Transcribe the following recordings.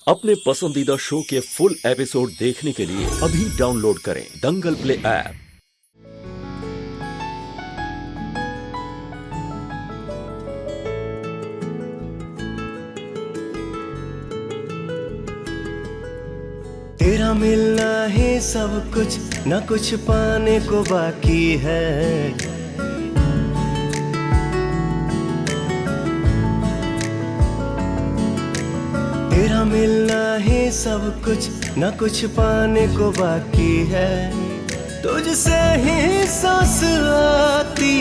अपने पसंदीदा शो के फुल एपिसोड देखने के लिए अभी डाउनलोड करें दंगल प्ले ऐप। तेरा मिलना ही सब कुछ, न कुछ पाने को बाकी है। तेरा मिलना ही सब कुछ, न कुछ पाने को बाकी है। तुझसे ही सांस आती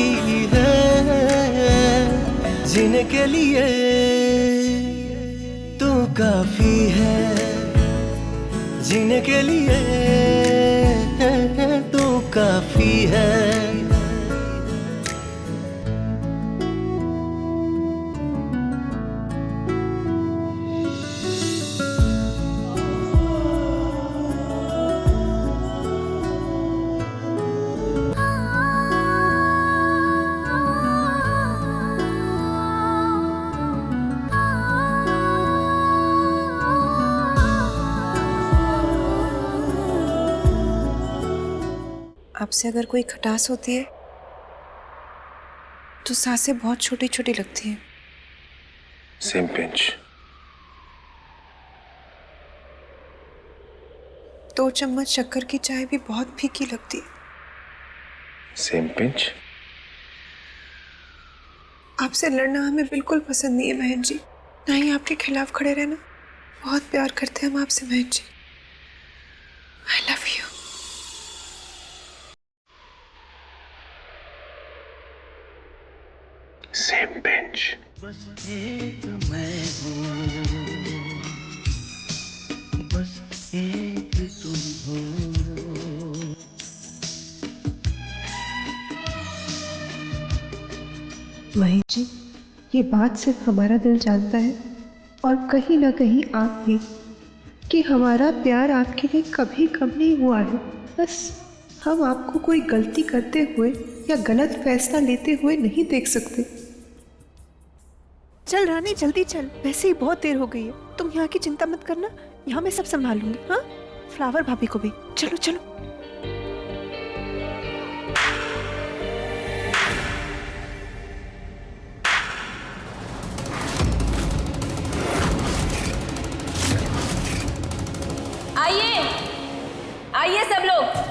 है, जीने के लिए तू काफी है। जीने के लिए तू काफी है। आपसे अगर कोई खटास होती है तो सांसें बहुत छोटी छोटी लगती हैं। Same pinch. 2 चम्मच शक्कर की चाय भी बहुत फीकी लगती है। Same pinch. आपसे लड़ना हमें बिल्कुल पसंद नहीं है बहन जी, ना ही आपके खिलाफ खड़े रहना। बहुत प्यार करते हैं हम आपसे बहन जी। I love you. Same pinch. बस एक मैं हूँ, बस एक तुम हो। महेश जी, ये बात सिर्फ हमारा दिल जानता है और कहीं ना कहीं आप भी, कि हमारा प्यार आपके लिए कभी कम नहीं हुआ है। बस हम आपको कोई गलती करते हुए या गलत फैसला लेते हुए नहीं देख सकते। चल रानी जल्दी चल, वैसे ही बहुत देर हो गई है। तुम यहाँ की चिंता मत करना, यहाँ मैं सब संभाल लूंगी। हाँ, फ्लावर भाभी को भी। चलो चलो। आइए आइए सब लोग।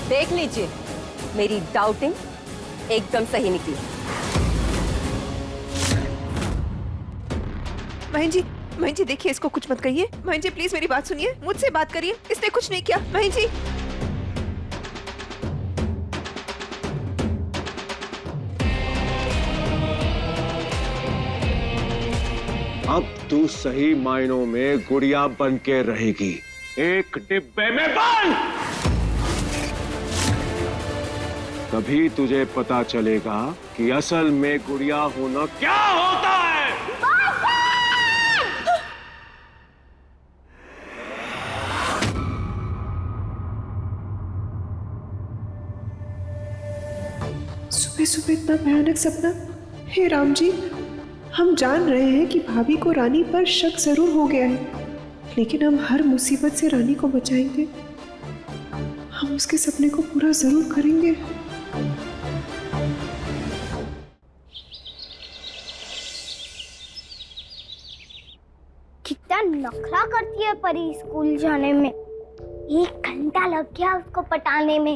देख लीजिए, मेरी डाउटिंग एकदम सही निकली। बहन जी देखिए, इसको कुछ मत कहिए। बहन जी प्लीज मेरी बात सुनिए, मुझसे बात करिए। इसने कुछ नहीं किया। बहन जी अब तू सही मायनों में गुड़िया बन के रहेगी, एक डिब्बे में बंद। तभी तुझे पता चलेगा कि असल में गुड़िया होना क्या होता है। सुबह सुबह इतना भयानक सपना। हे राम जी, हम जान रहे हैं कि भाभी को रानी पर शक जरूर हो गया है, लेकिन हम हर मुसीबत से रानी को बचाएंगे। हम उसके सपने को पूरा जरूर करेंगे। कितना नखरा करती है परी स्कूल जाने में। 1 घंटा लग गया उसको पटाने में।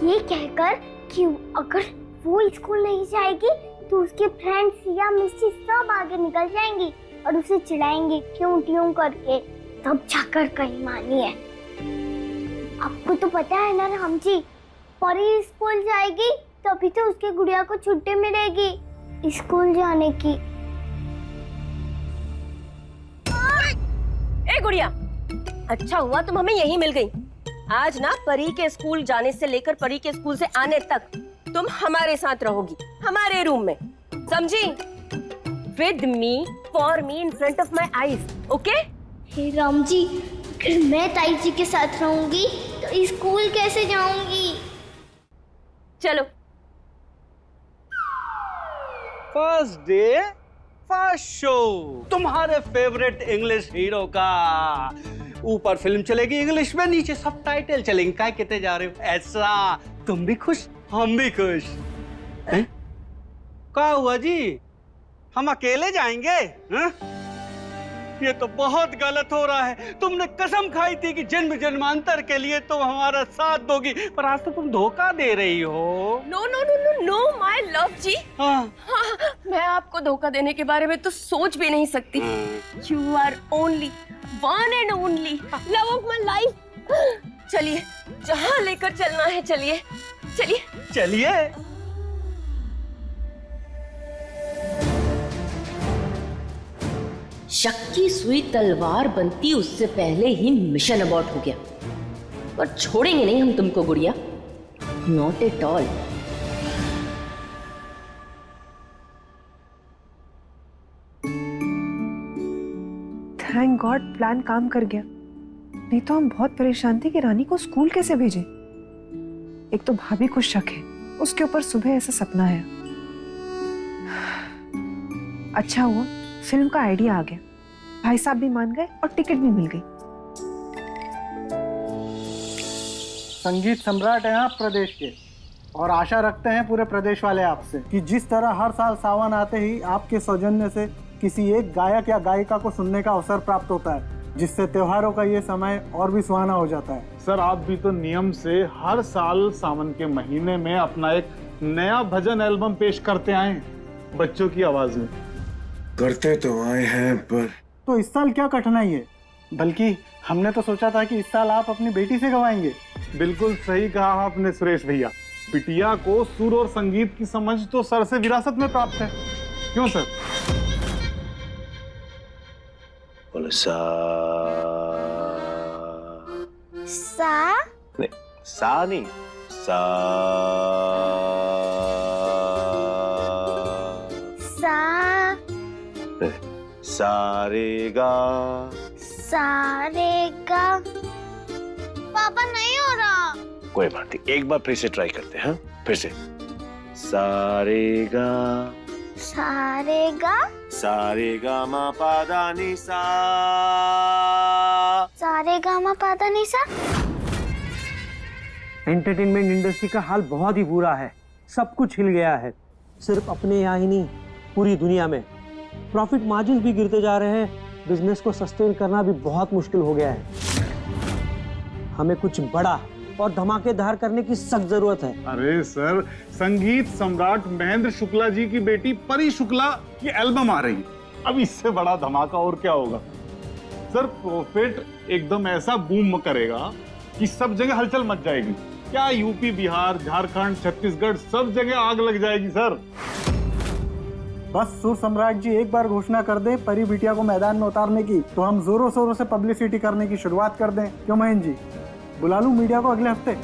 ये कहकर कि अगर वो स्कूल नहीं जाएगी तो उसके फ्रेंड्स या मिस्सी सब आगे निकल जाएंगी और उसे चिढ़ाएंगे क्यों ट्यूं करके, तब जाकर कहीं मानी है। आपको तो पता है ना राम जी, परी स्कूल जाएगी तभी तो उसके गुड़िया को छुट्टी मिलेगी स्कूल जाने की। ए गुड़िया, अच्छा हुआ तुम हमें यहीं मिल गई। आज ना परी के स्कूल जाने से लेकर परी के स्कूल से आने तक तुम हमारे साथ रहोगी, हमारे रूम में, समझी? With me, for me, in front of my eyes, okay? हे राम जी, अगर मैं ताई जी के साथ रहूंगी तो स्कूल कैसे जाऊंगी? चलो। फर्स्ट डे फर्स्ट शो, तुम्हारे फेवरेट इंग्लिश हीरो का। ऊपर फिल्म चलेगी इंग्लिश में, नीचे सबटाइटल चलेंगे। क्या कहते जा रहे हो? ऐसा तुम भी खुश, हम भी खुश। क्या हुआ जी, हम अकेले जाएंगे? हा? ये तो बहुत गलत हो रहा है। तुमने कसम खाई थी कि जन्म जन्मांतर के लिए तुम हमारा साथ दोगी, पर आज तो तुम धोखा दे रही हो। No no no no no my love जी। हाँ। मैं आपको धोखा देने के बारे में तो सोच भी नहीं सकती। You are only one and only love of my life. चलिए, जहाँ लेकर चलना है चलिए, चलिए चलिए। शक की सुई तलवार बनती उससे पहले ही मिशन अबॉर्ट हो गया। पर छोड़ेंगे नहीं हम तुमको गुड़िया, not at all. Thank God plan काम कर गया, नहीं तो हम बहुत परेशान थे कि रानी को स्कूल कैसे भेजें। एक तो भाभी को शक है, उसके ऊपर सुबह ऐसा सपना है। अच्छा हुआ फिल्म का आइडिया आ गया, भाई साहब भी मान गए और टिकट भी मिल गई। संगीत सम्राट हैं आप प्रदेश के, और आशा रखते हैं पूरे प्रदेश वाले आपसे कि जिस तरह हर साल सावन आते ही आपके सौजन्य से किसी एक गायक या गायिका को सुनने का अवसर प्राप्त होता है, जिससे त्योहारों का ये समय और भी सुहाना हो जाता है। सर, आप भी तो नियम से हर साल सावन के महीने में अपना एक नया भजन एल्बम पेश करते आए बच्चों की आवाज में। करते तो आए हैं, पर तो इस साल क्या कठिनाई है? बल्कि हमने तो सोचा था कि इस साल आप अपनी बेटी से गवाएंगे। बिल्कुल सही कहा आपने सुरेश भैया। बिटिया को सुर और संगीत की समझ तो सर से विरासत में प्राप्त है, क्यों सर? बोले सा नहीं, सा नहीं, सा सारेगा सारेगा। पापा नहीं हो रहा। कोई बात नहीं, एक बार फिर से ट्राई करते हैं। फिर से सारेगा सारेगा सारेगा मा पादा नी सा सारेगा मा पादा नी सा। एंटरटेनमेंट इंडस्ट्री का हाल बहुत ही बुरा है, सब कुछ हिल गया है। सिर्फ अपने यहाँ ही नहीं, पूरी दुनिया में प्रॉफिट मार्जिन भी गिरते जा रहे हैं। बिजनेस को सस्टेन करना भी बहुत मुश्किल हो गया है। हमें कुछ बड़ा और धमाकेदार करने की सख्त जरूरत है। अरे सर, संगीत सम्राट महेंद्र शुक्ला जी की बेटी परी शुक्ला की एल्बम आ रही है। अब इससे बड़ा धमाका और क्या होगा सर? प्रॉफिट एकदम ऐसा बूम करेगा कि सब जगह हलचल मच जाएगी। क्या यूपी, बिहार, झारखंड, छत्तीसगढ़ सब जगह आग लग जाएगी सर। बस सुर सम्राट जी एक बार घोषणा कर दें परी बिटिया को मैदान में उतारने की, तो हम जोरों शोरों से पब्लिसिटी करने की शुरुआत कर दें। क्यों महेंद्र जी, बुला लूं मीडिया को अगले हफ्ते?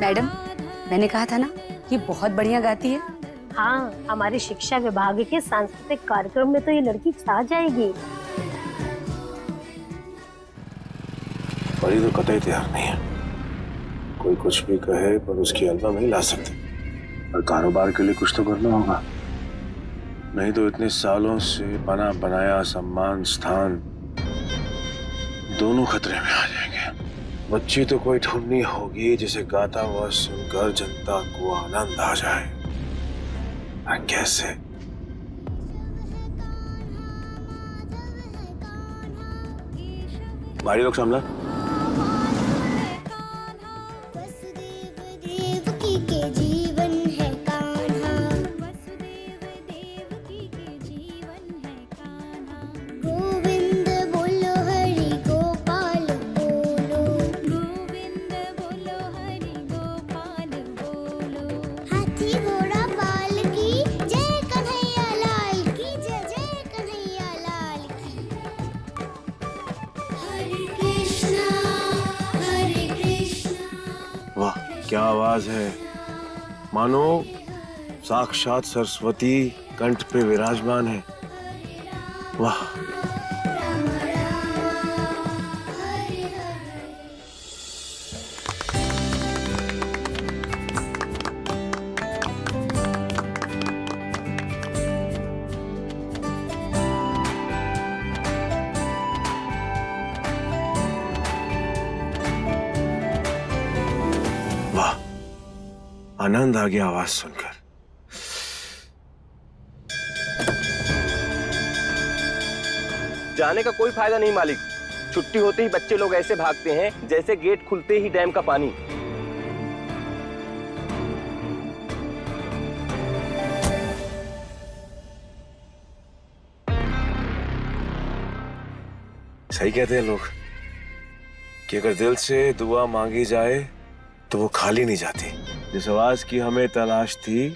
मैडम, मैंने कहा था ना, ये बहुत बढ़िया गाती है। हाँ, हमारे शिक्षा विभाग के सांस्कृतिक कार्यक्रम में तो ये लड़की छा जाएगी। परी तो कतई तैयार नहीं है। कोई कुछ भी कहे पर उसकी एल्बम नहीं ला सकते। और कारोबार के लिए कुछ तो करना होगा, नहीं तो इतने सालों से बना बनाया सम्मान स्थान दोनों खतरे में आ जाएंगे। बच्ची तो कोई ढूंढनी होगी जिसे गाता हुआ सुनकर जनता को आनंद आ जाए। कैसे? भारी लोग सामला। के जीवन हाथी घोड़ा बाल की, जय कन्हैया लाल की, जय जय कन्हैया लाल की। हरे कृष्णा हरे कृष्णा। वाह क्या आवाज है, मानो साक्षात सरस्वती कंठ पे विराजमान है। वाह। वाह, आनंद आ गया आवाज सुनकर। जाने का कोई फायदा नहीं मालिक। छुट्टी होते ही बच्चे लोग ऐसे भागते हैं जैसे गेट खुलते ही डैम का पानी। सही कहते हैं लोग कि अगर दिल से दुआ मांगी जाए तो वो खाली नहीं जाती। जिस आवाज की हमें तलाश थी,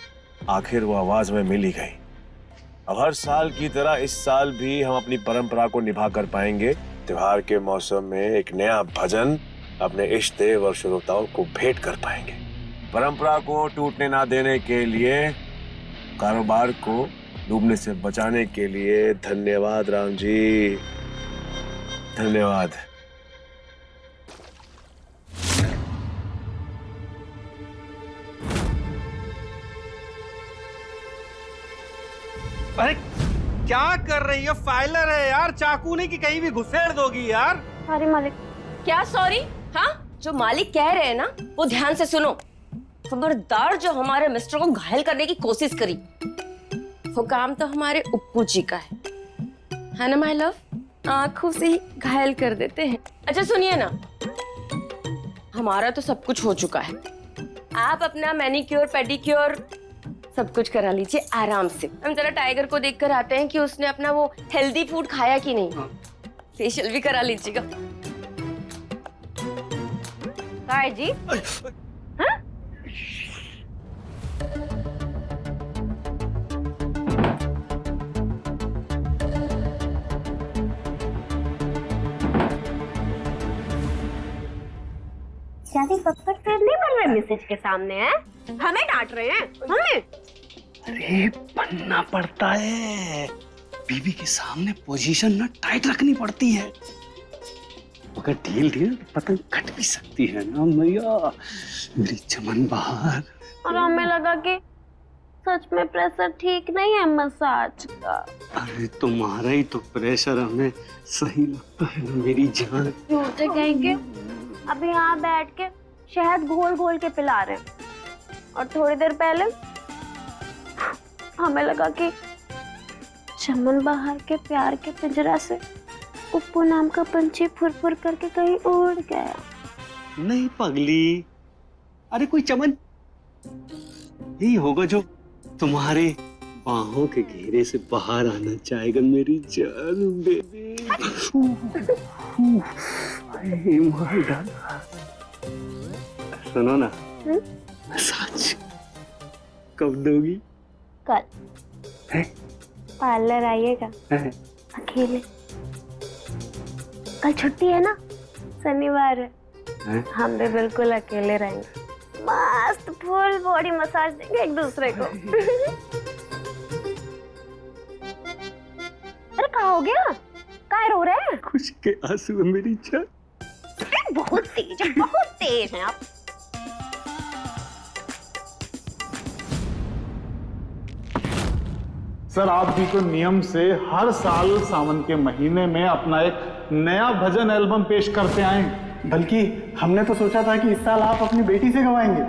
आखिर वो आवाज में मिल ही गई। अब हर साल की तरह इस साल भी हम अपनी परंपरा को निभा कर पाएंगे। त्योहार के मौसम में एक नया भजन अपने इष्ट देव और श्रोताओं को भेंट कर पाएंगे। परंपरा को टूटने ना देने के लिए, कारोबार को डूबने से बचाने के लिए धन्यवाद राम जी, धन्यवाद। अरे क्या कर रही है? फाइलर है यार, चाकू नहीं कि कहीं भी घुसेड़ दोगी यार। सॉरी मालिक। क्या सॉरी? हाँ, जो मालिक कह रहे हैं ना वो ध्यान से सुनो। खबरदार जो हमारे मिस्टर को घायल करने की कोशिश करी, वो काम तो हमारे उप्पू जी का है ना माय लव? आंखों से ही घायल कर देते हैं। अच्छा सुनिए ना, हमारा तो सब कुछ हो चुका है। आप अपना मैनिक्योर पेडिक्योर सब कुछ करा लीजिए आराम से। हम जरा टाइगर को देखकर आते हैं कि उसने अपना वो हेल्दी फूड खाया कि नहीं। फेशियल भी करा लीजिएगा। काय जी? हाँ? ज्यादा पत्थर फिर नहीं बन रहे मिसेज के सामने है? हमें डांट रहे हैं हमें? अरे बनना पड़ता है, बीबी के सामने पोजीशन ना टाइट रखनी पड़ती है। अगर ढील ढील पतंग कट भी सकती है ना मैया, मेरी चमन बहार। और हमें लगा कि सच में प्रेशर ठीक नहीं है मसाज का। अरे तुम्हारा ही तो प्रेशर हमें सही लगता है ना मेरी जान। झूठे कहेंगे, अभी यहाँ बैठ के शहद घोल घोल के पिला रहे हैं और थोड़ी देर पहले हमें लगा कि चमन बहार के प्यार के पिंजरा से उप्पू नाम का पंछी फुर फुर करके कहीं उड़ गया। नहीं पगली, अरे कोई चमन यही होगा जो तुम्हारे बाहों के घेरे से बाहर आना चाहेगा मेरी जान बेबी। सुनो ना, मसाज कब दोगी? कल है? पार्लर आइएगा अकेले। कल छुट्टी है ना, शनिवार है। हम भी बिल्कुल अकेले रहेंगे, मस्त फुल बॉडी मसाज देंगे एक दूसरे को। अरे क्या हो गया? क्या रो रहे हैं? खुशी के आंसू है मेरी जान। बहुत तेज है, बहुत तेज हैं आप। सर आप भी तो नियम से हर साल सावन के महीने में अपना एक नया भजन एल्बम पेश करते आए, बल्कि हमने तो सोचा था कि इस साल आप अपनी बेटी से गवाएंगे।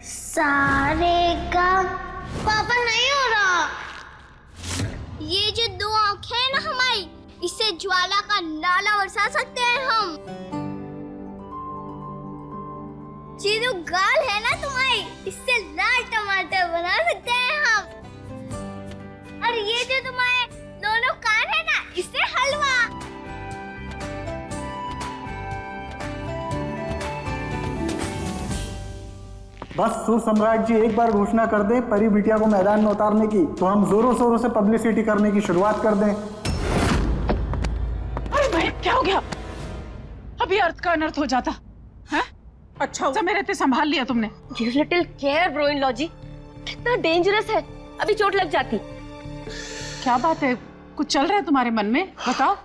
सारे का पापा नहीं हो रहा। ये जो दो आंखें हैं ना हमारी, इससे ज्वाला का नाला बरसा सकते हैं हम। ये जो गाल है ना तुम्हारी, इससे लाल टमाटर बना सकते हैं हम। और ये जो तुम्हारे दोनों कान है ना, इससे हलवा। बस सुर सम्राट जी एक बार घोषणा कर दें परी बिटिया को मैदान में उतारने की, तो हम जोरों शोरों से पब्लिसिटी करने की शुरुआत कर दें। अरे भाई क्या हो गया? अभी अर्थ का अनर्थ हो जाता है। अच्छा हुआ मेरे पे संभाल लिया तुमने। You little care, bro in law जी, कितना डेंजरस है, अभी चोट लग जाती। क्या बात है, कुछ चल रहा है तुम्हारे मन में, बताओ।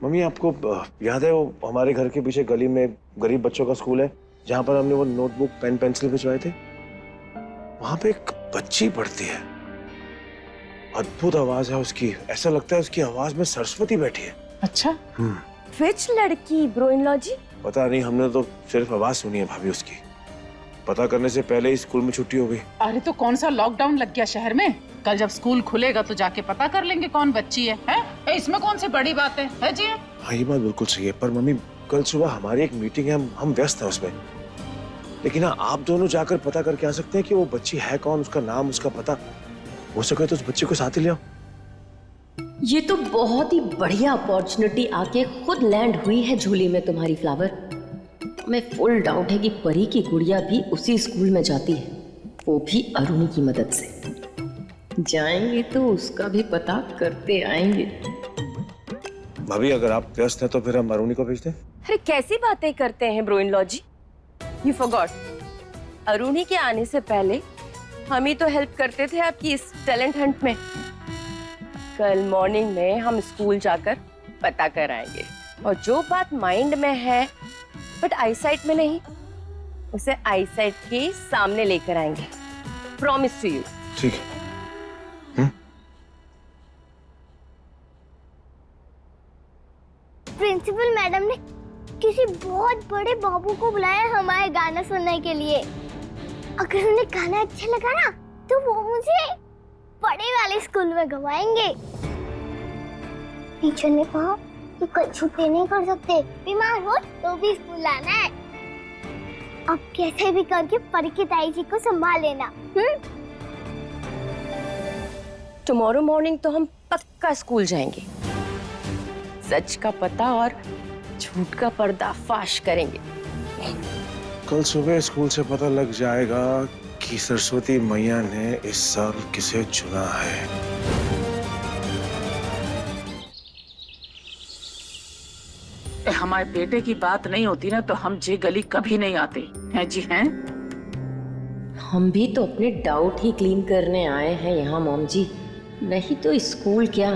मम्मी आपको याद है वो हमारे घर के पीछे गली में गरीब बच्चों का स्कूल है जहाँ पर हमने वो नोटबुक पेन पेंसिल भिजवाए थे? वहां पे एक बच्ची पढ़ती है, अद्भुत आवाज है उसकी, ऐसा लगता है उसकी आवाज में सरस्वती बैठी है। अच्छा, विच लड़की ब्रो इन लॉ जी? पता नहीं, हमने तो सिर्फ आवाज सुनी है भाभी उसकी। पता करने से पहले ही स्कूल में छुट्टी हो गई। अरे तो कौन सा लॉकडाउन लग गया शहर में? कल जब स्कूल खुलेगा तो जाके पता कर लेंगे कौन बच्ची है? इसमें कौन सी बड़ी बात है जी? हाँ ये बात बिल्कुल सही है, पर मम्मी कल सुबह हमारी एक मीटिंग है, हम व्यस्त हैं उसमें। लेकिन हाँ, आप दोनों जाकर पता करके आ सकते हैं कि वो बच्ची है कौन, उसका नाम, उसका पता। हो सके तो उस बच्ची को साथ ही ले आओ। ये तो बहुत ही बढ़िया अपॉर्चुनिटी आके खुद लैंड हुई है झूली में तुम्हारी फ्लावर। मैं फुल डाउट है कि परी की गुड़िया भी उसी स्कूल में जाती है, वो भी अरुणी की मदद से। जाएंगे तो उसका भी पता करते आएंगे। भाभी अगर आप व्यस्त हैं तो फिर हम अरुणी को भेज दें। अरे कैसी बातें करते हैं bro in law ji, you forgot, Aruni के आने से पहले हम ही तो हेल्प करते थे आपकी इस टैलेंट हंट में। कल मॉर्निंग में हम स्कूल जाकर पता कर आएंगे, और जो बात माइंड में है बट आईसाइट में नहीं, उसे आईसाइट के सामने लेकर आएंगे, प्रॉमिस टू यू। ठीक है। प्रिंसिपल मैडम ने किसी बहुत बड़े बाबू को बुलाया हमारे गाना सुनने के लिए। अगर उन्हें गाना अच्छा लगा ना तो वो मुझे बड़े वाले स्कूल में गवाएंगे। टीचर ने कहा कि कल छुट्टी नहीं कर सकते, बीमार हो तो भी स्कूल आना है। अब कैसे भी करके परी की ताई जी को संभाल लेना। टुमारो मॉर्निंग तो हम पक्का स्कूल जाएंगे, सच का पता और झूठ का पर्दाफाश करेंगे। कल सुबह स्कूल से पता लग जाएगा कि सरस्वती मैया ने इस साल किसे चुना है। हमारे बेटे की बात नहीं होती ना तो हम जे गली कभी नहीं आते हैं जी हैं। हम भी तो अपने डाउट ही क्लीन करने आए हैं यहाँ मॉम जी, नहीं तो स्कूल क्या,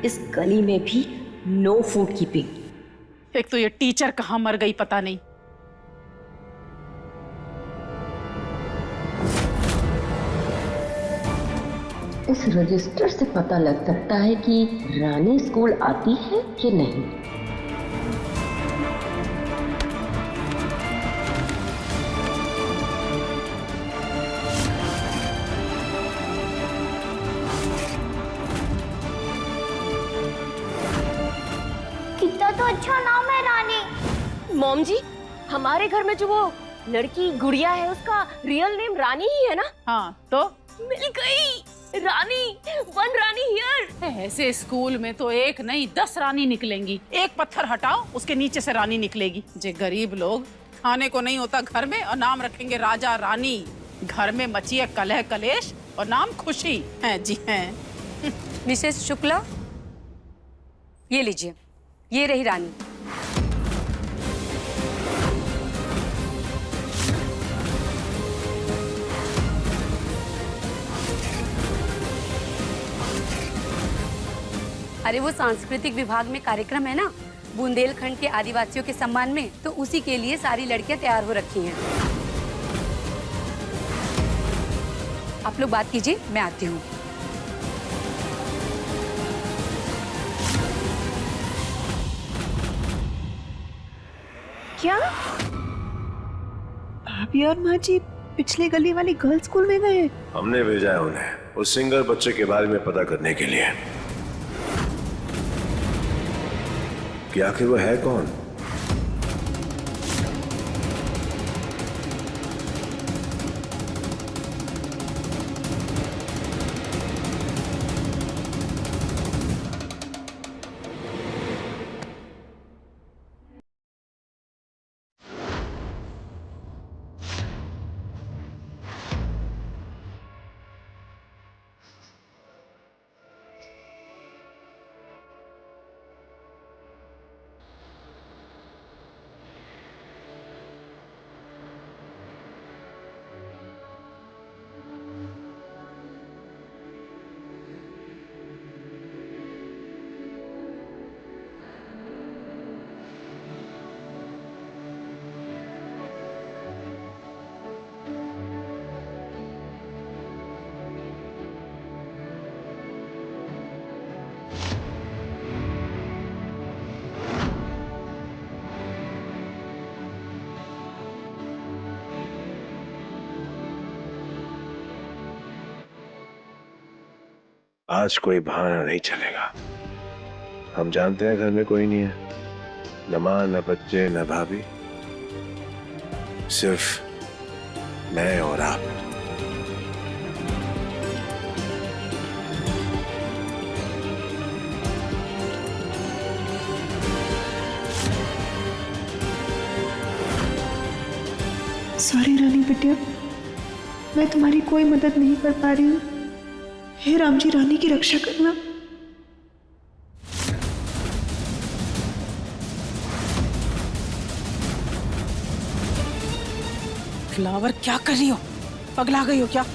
इस गली में भी नो फूड कीपिंग। एक तो ये टीचर कहाँ मर गई पता नहीं। इस रजिस्टर से पता लग सकता है कि रानी स्कूल आती है कि नहीं। कितना तो अच्छा नाम है रानी। मॉम जी, हमारे घर में जो वो लड़की गुड़िया है उसका रियल नेम रानी ही है ना? हाँ तो मिल गई रानी, वन रानी हियर। ऐसे स्कूल में तो एक नहीं 10 रानी निकलेंगी। एक पत्थर हटाओ उसके नीचे से रानी निकलेगी। जे गरीब लोग खाने को नहीं होता घर में और नाम रखेंगे राजा रानी। घर में मची है कलह कलेश और नाम खुशी है जी हैं। मिसेस शुक्ला, ये लीजिए, ये रही रानी। अरे वो सांस्कृतिक विभाग में कार्यक्रम है ना बुंदेलखंड के आदिवासियों के सम्मान में, तो उसी के लिए सारी लड़कियां तैयार हो रखी हैं। आप लोग बात कीजिए, मैं आती हूँ। क्या भाभी और माँ जी पिछले गली वाली गर्ल्स स्कूल में गए? हमने भेजा है उन्हें उस सिंगर बच्चे के बारे में पता करने के लिए कि आखिर वो है कौन। आज कोई बहाना नहीं चलेगा। हम जानते हैं घर में कोई नहीं है, न माँ न बच्चे न भाभी, सिर्फ मैं और आप। सॉरी रानी बिटिया, मैं तुम्हारी कोई मदद नहीं कर पा रही हूँ। हे राम जी, रानी की रक्षा करना। फ्लावर क्या कर रही हो? पगला गई हो क्या?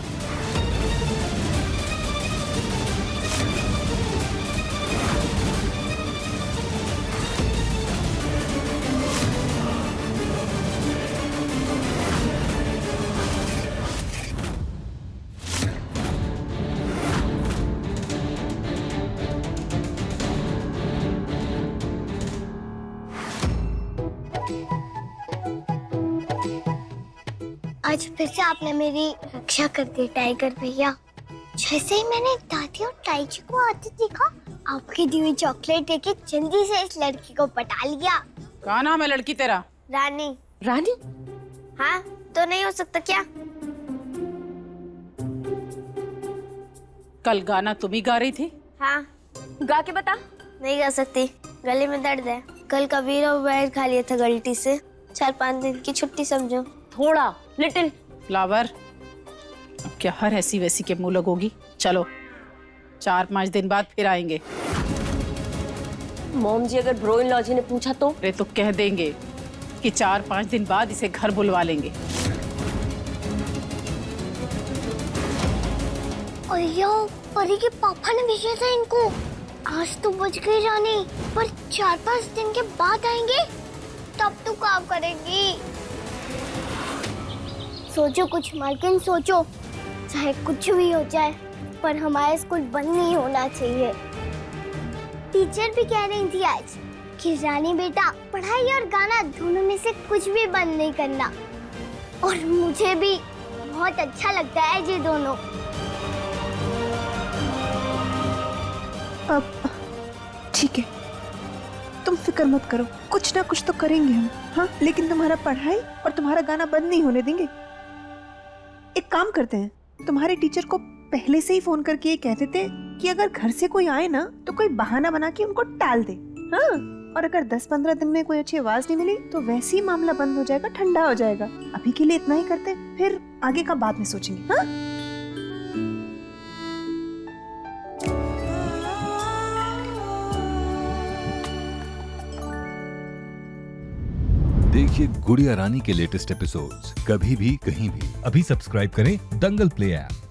आज फिर से आपने मेरी रक्षा कर दी टाइगर भैया। जैसे ही मैंने दादी और ताईजी को आते देखा, आपकी दी हुई चॉकलेट लेके जल्दी से इस लड़की को पटा लिया। क्या नाम है लड़की तेरा? रानी। रानी? हाँ, तो नहीं हो सकता क्या? कल गाना तुम ही गा रही थी? हाँ। गा के बता। नहीं गा सकती, गले में दर्द है। कल कबीर और बैर खा लिया था गलती से। 4-5 दिन की छुट्टी समझो। थोड़ा, लिटिल। फ्लावर, अब क्या हर ऐसी वैसी के मुंह लगोगी? चलो 4-5 दिन बाद फिर आएंगे। मॉम जी, अगर ब्रो इन लॉ जी ने पूछा तो? अरे तो कह देंगे कि 4-5 दिन बाद इसे घर बुलवा लेंगे। अयो, परी के पापा ने भेजा था इनको। आज तो बच गई रानी, पर 4-5 दिन के बाद आएंगे, तब तो काम करेंगी। सोचो कुछ मालकिन, सोचो। चाहे कुछ भी हो जाए, पर हमारा स्कूल बंद नहीं होना चाहिए। टीचर भी कह रही थी आज कि रानी बेटा, पढ़ाई और गाना दोनों में से कुछ भी बंद नहीं करना। और मुझे भी बहुत अच्छा लगता है ये दोनों। अब ठीक है, तुम फिक्र मत करो, कुछ ना कुछ तो करेंगे हम। हाँ, लेकिन तुम्हारा पढ़ाई और तुम्हारा गाना बंद नहीं होने देंगे। एक काम करते हैं, तुम्हारे टीचर को पहले से ही फोन करके ये कह देते कि अगर घर से कोई आए ना तो कोई बहाना बना के उनको टाल दे। हाँ, और अगर 10-15 दिन में कोई अच्छी आवाज नहीं मिली तो वैसे ही मामला बंद हो जाएगा, ठंडा हो जाएगा। अभी के लिए इतना ही करते, फिर आगे का बाद में सोचेंगे। हाँ? देखिए गुड़िया रानी के लेटेस्ट एपिसोड्स कभी भी कहीं भी। अभी सब्सक्राइब करें दंगल प्ले ऐप।